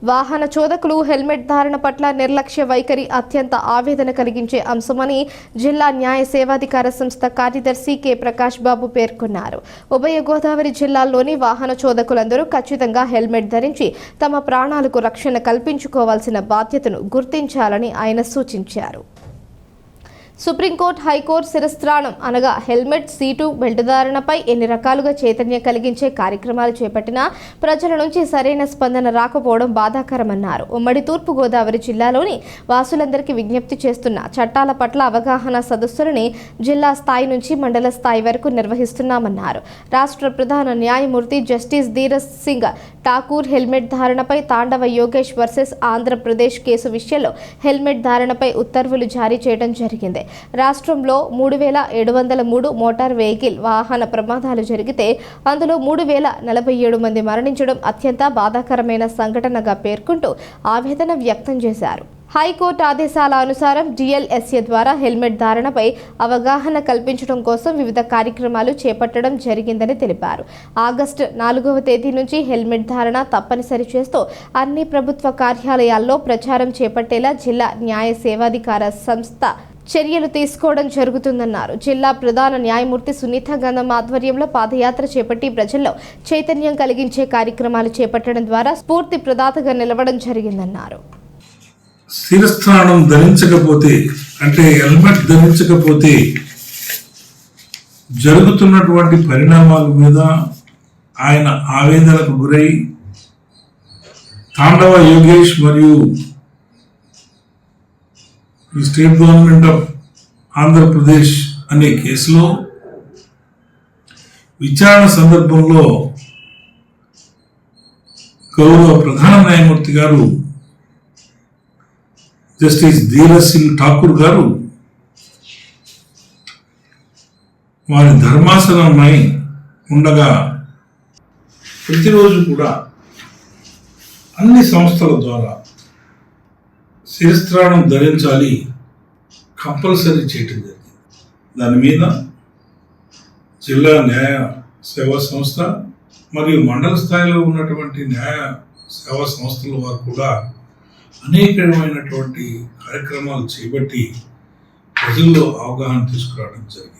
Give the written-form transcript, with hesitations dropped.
వాహన చోదకులు హెల్మెట్ ధారణ పట్ల నిర్లక్ష్య వైఖరి అత్యంత ఆవేదన కలిగించే అంశమని జిల్లా న్యాయ సేవాధికార సంస్థ కార్యదర్శి కె ప్రకాష్ బాబు పేర్కొన్నారు. ఉభయ గోదావరి జిల్లాల్లోని వాహన చోదకులందరూ ఖచ్చితంగా హెల్మెట్ ధరించి తమ ప్రాణాలకు రక్షణ కల్పించుకోవాల్సిన బాధ్యతను గుర్తించాలని ఆయన సూచించారు. సుప్రీంకోర్టు, హైకోర్టు శిరస్త్రాణం అనగా హెల్మెట్, సీటు బెల్ట్ ధారణపై ఎన్ని రకాలుగా చైతన్యం కలిగించే కార్యక్రమాలు చేపట్టినా ప్రజల నుంచి సరైన స్పందన రాకపోవడం బాధాకరమన్నారు. ఉమ్మడి తూర్పు గోదావరి జిల్లాలోని వాసులందరికీ విజ్ఞప్తి చేస్తున్న చట్టాల పట్ల అవగాహన సదస్సులని జిల్లా స్థాయి నుంచి మండల స్థాయి వరకు నిర్వహిస్తున్నామన్నారు. రాష్ట్ర ప్రధాన న్యాయమూర్తి జస్టిస్ ధీరజ్ సింగ్ ఠాకూర్ హెల్మెట్ ధారణపై తాండవ యోగేష్ వర్సెస్ ఆంధ్రప్రదేశ్ కేసు విషయంలో హెల్మెట్ ధారణపై ఉత్తర్వులు జారీ చేయడం జరిగింది. రాష్ట్రంలో 3703 మోటార్ వెహికల్ వాహన ప్రమాదాలు జరిగితే అందులో 3047 మంది మరణించడం అత్యంత బాధాకరమైన సంఘటనగా పేర్కొంటూ ఆవేదన వ్యక్తం చేశారు. హైకోర్టు ఆదేశాల అనుసారం డిఎల్ఎస్ఏ ద్వారా హెల్మెట్ ధారణపై అవగాహన కల్పించడం కోసం వివిధ కార్యక్రమాలు చేపట్టడం జరిగిందని తెలిపారు. ఆగస్టు 4వ తేదీ నుంచి హెల్మెట్ ధారణ తప్పనిసరి చేస్తూ అన్ని ప్రభుత్వ కార్యాలయాల్లో ప్రచారం చేపట్టేలా జిల్లా న్యాయ సేవాధికార సంస్థ చర్యలు తీసుకోవడం జరుగుతుందన్నారు. జిల్లా ప్రధాన న్యాయమూర్తి సునీత గంధం ఆధ్వర్యంలో పాదయాత్ర చేపట్టి ప్రజల్లో చైతన్యం కలిగించే కార్యక్రమాలు చేపట్టడం ద్వారా స్ఫూర్తి ప్రదాతగా నిలవడం జరిగిందన్నారు. శిరస్త్రాణం ధరించకపోతే అంటే హెల్మెట్ ధరించకపోతే జరుగుతున్నటువంటి పరిణామాల మీద ఆయన ఆవేదనకు గురై తాండవ యోగేష్ మరియు స్టేట్ గవర్నమెంట్ ఆఫ్ ఆంధ్రప్రదేశ్ అనే కేసులో విచారణ సందర్భంలో గౌరవ ప్రధాన న్యాయమూర్తి గారు జస్టిస్ ధీరజ్ సింగ్ ఠాకూర్ గారు వారి ధర్మాసనమై ఉండగా ప్రతిరోజు కూడా అన్ని సంస్థల ద్వారా శిరస్త్రాణం ధరించాలి కంపల్సరీ చేయటం జరిగింది. దాని మీద జిల్లా న్యాయ సేవా సంస్థ మరియు మండల స్థాయిలో ఉన్నటువంటి న్యాయ సేవా సంస్థల వారు కూడా అనేకమైనటువంటి కార్యక్రమాలు చేపట్టి ప్రజల్లో అవగాహన తీసుకురావడం జరిగింది.